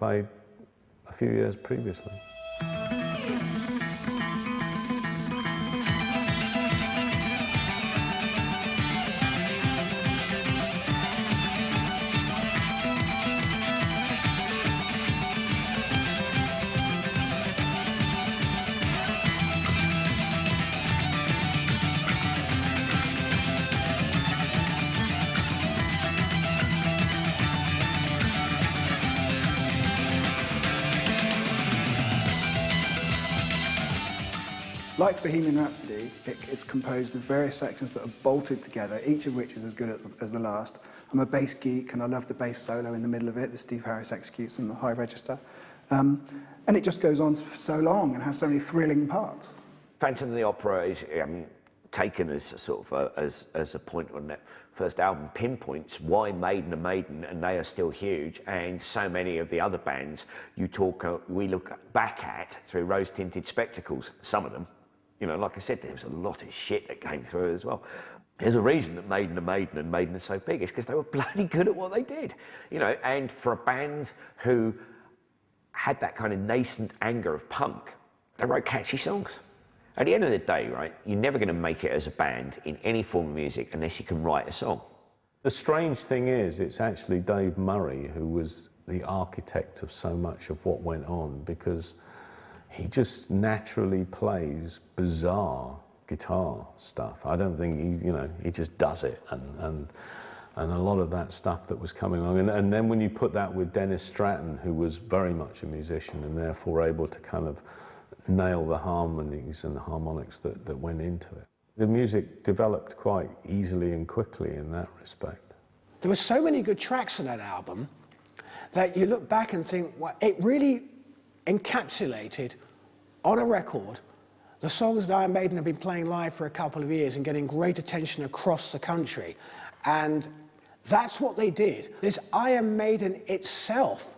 played a few years previously. Like Bohemian Rhapsody, it's composed of various sections that are bolted together, each of which is as good as the last. I'm a bass geek, and I love the bass solo in the middle of it that Steve Harris executes in the high register. And it just goes on for so long and has so many thrilling parts. Phantom of the Opera is taken as a sort of as a point on that first album, pinpoints why Maiden are Maiden, and they are still huge, and so many of the other bands we look back at through rose-tinted spectacles, some of them. You know, like I said, there was a lot of shit that came through as well. There's a reason that Maiden are Maiden and Maiden are so big. It's because they were bloody good at what they did. You know, and for a band who had that kind of nascent anger of punk, they wrote catchy songs. At the end of the day, right, you're never going to make it as a band in any form of music unless you can write a song. The strange thing is, it's actually Dave Murray who was the architect of so much of what went on, because he just naturally plays bizarre guitar stuff. I don't think he just does it, and a lot of that stuff that was coming along. And then when you put that with Dennis Stratton, who was very much a musician and therefore able to kind of nail the harmonies and the harmonics that went into it, the music developed quite easily and quickly in that respect. There were so many good tracks on that album that you look back and think, well, it really encapsulated on a record the songs that Iron Maiden have been playing live for a couple of years and getting great attention across the country. And that's what they did. There's Iron Maiden itself,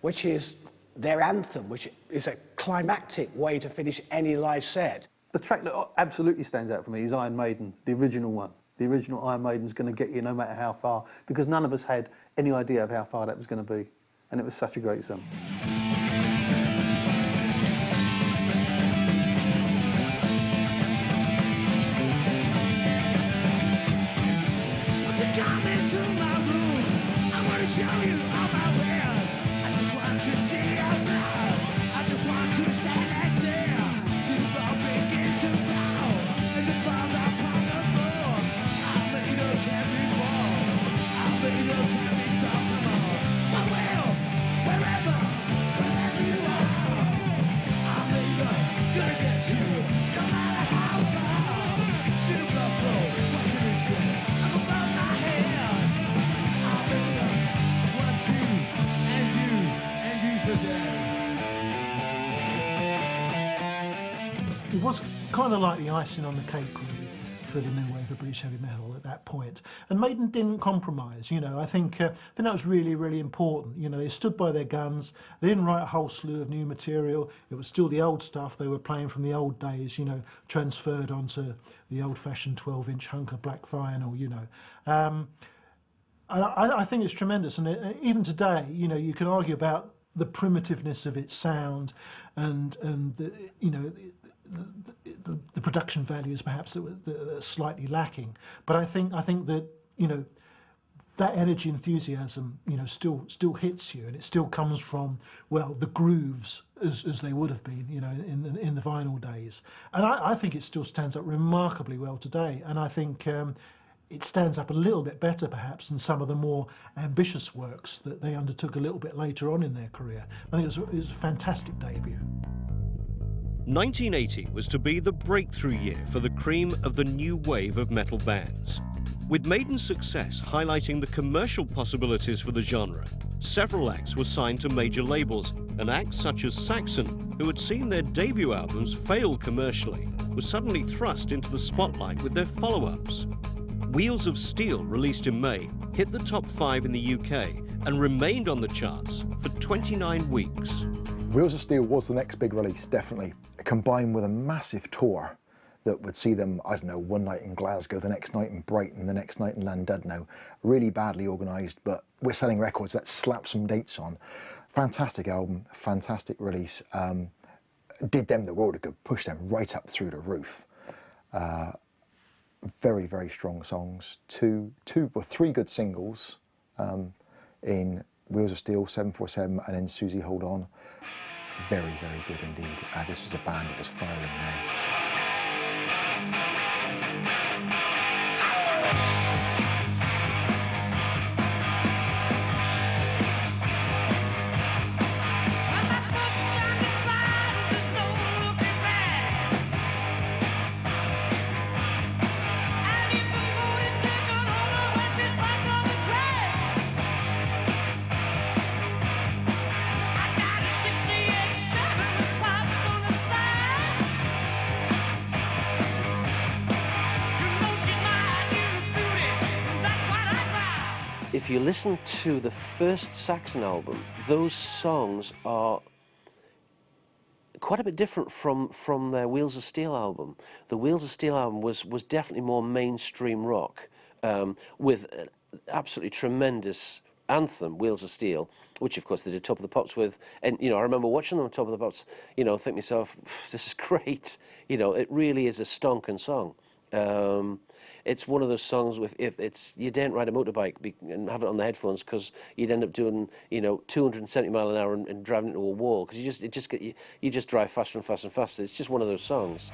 which is their anthem, which is a climactic way to finish any live set. The track that absolutely stands out for me is Iron Maiden, the original one. The original Iron Maiden's going to get you no matter how far, because none of us had any idea of how far that was going to be. And it was such a great song. Come into my room, I want to show you all my wares. I just want to see out loud, I just want to stand and stare. See the ball begin to fall, as it falls upon the floor. Our leader can be born, our leader can be strong, come on. I will, wherever you are. Our leader is gonna get you, no matter how far. See the blood flow, watching it drip. I'm above my head. Our leader wants you, and you for dead. It was kind of like the icing on the cake, really, for the new wave of British heavy metal at that point. And Maiden didn't compromise, you know. I think that was really, really important. You know, they stood by their guns. They didn't write a whole slew of new material. It was still the old stuff they were playing from the old days, you know, transferred onto the old-fashioned 12-inch hunk of black vinyl, you know. I think it's tremendous. And even today, you know, you can argue about the primitiveness of its sound and the, you know, the production values perhaps that are slightly lacking, but I think that, you know, that energy, enthusiasm, you know, still hits you, and it still comes from, well, the grooves as they would have been, you know, in the vinyl days, and I think it still stands up remarkably well today, and I think it stands up a little bit better perhaps than some of the more ambitious works that they undertook a little bit later on in their career. I think it was a fantastic debut. 1980 was to be the breakthrough year for the cream of the new wave of metal bands. With Maiden's success highlighting the commercial possibilities for the genre, several acts were signed to major labels, and acts such as Saxon, who had seen their debut albums fail commercially, were suddenly thrust into the spotlight with their follow-ups. Wheels of Steel, released in May, hit the top 5 in the UK and remained on the charts for 29 weeks. Wheels of Steel was the next big release, definitely, combined with a massive tour that would see them, I don't know, one night in Glasgow, the next night in Brighton, the next night in Llandudno. Really badly organised, but we're selling records, let's slap some dates on. Fantastic album, fantastic release. Did them the world of good, pushed them right up through the roof. Very, very strong songs. Three good singles in Wheels of Steel, 747, and then Susie Hold On. Very, very good indeed. This was a band that was firing now. If you listen to the first Saxon album, those songs are quite a bit different from their Wheels of Steel album. The Wheels of Steel album was definitely more mainstream rock, with an absolutely tremendous anthem, Wheels of Steel, which of course they did Top of the Pops with. And, you know, I remember watching them on Top of the Pops, you know, think to myself, this is great. You know, it really is a stonking song. It's one of those songs if it's you daren't ride a motorbike and have it on the headphones, because you'd end up doing, you know, 270 mile an hour and driving into a wall, because you just drive faster and faster and faster. It's just one of those songs.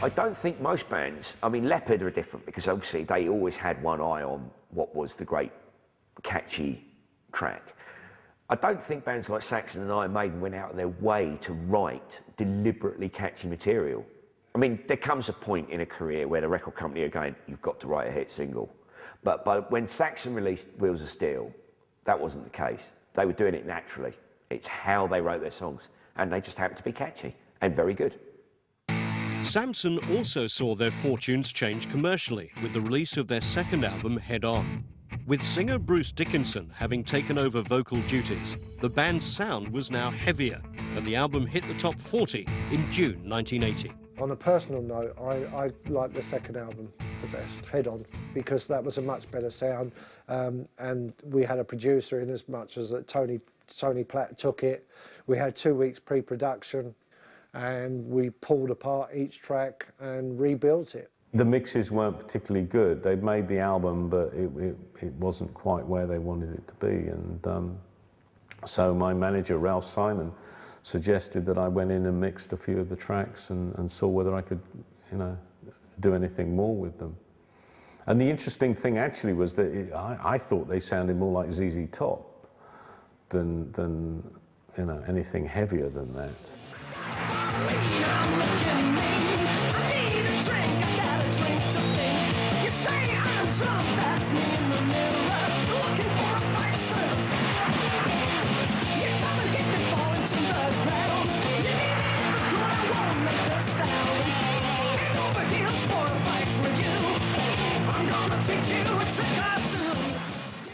I don't think most bands, I mean, Leopard are different because obviously they always had one eye on what was the great catchy track. I don't think bands like Saxon and Iron Maiden went out of their way to write deliberately catchy material. I mean, there comes a point in a career where the record company are going, you've got to write a hit single. But when Saxon released Wheels of Steel, that wasn't the case. They were doing it naturally. It's how they wrote their songs, and they just happened to be catchy and very good. Samson also saw their fortunes change commercially with the release of their second album, Head On. With singer Bruce Dickinson having taken over vocal duties, the band's sound was now heavier, and the album hit the top 40 in June 1980. On a personal note, I like the second album the best, Head On, because that was a much better sound, and we had a producer in as much as that Tony Platt took it. We had 2 weeks pre-production, and we pulled apart each track and rebuilt it. The mixes weren't particularly good. They'd made the album, but it wasn't quite where they wanted it to be. And so my manager, Ralph Simon, suggested that I went in and mixed a few of the tracks and saw whether I could, you know, do anything more with them. And the interesting thing actually was that I thought they sounded more like ZZ Top than you know, anything heavier than that.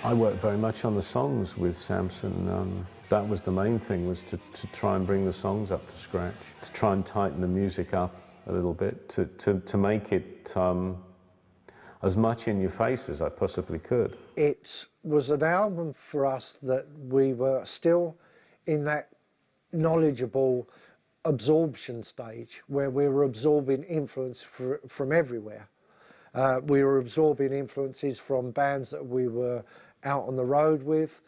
I worked very much on the songs with Samson. That was the main thing, was to try and bring the songs up to scratch, to try and tighten the music up a little bit, to make it as much in your face as I possibly could. It was an album for us that we were still in that knowledgeable absorption stage where we were absorbing influence from everywhere. We were absorbing influences from bands that we were out on the road with,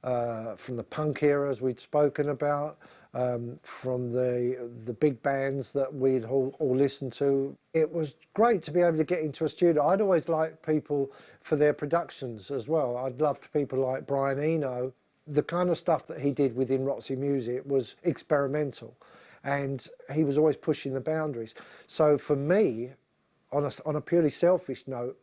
from the punk eras we'd spoken about, from the big bands that we'd all listened to. It was great to be able to get into a studio. I'd always liked people for their productions as well. I'd loved people like Brian Eno. The kind of stuff that he did within Roxy Music was experimental, and he was always pushing the boundaries. So for me, on a purely selfish note,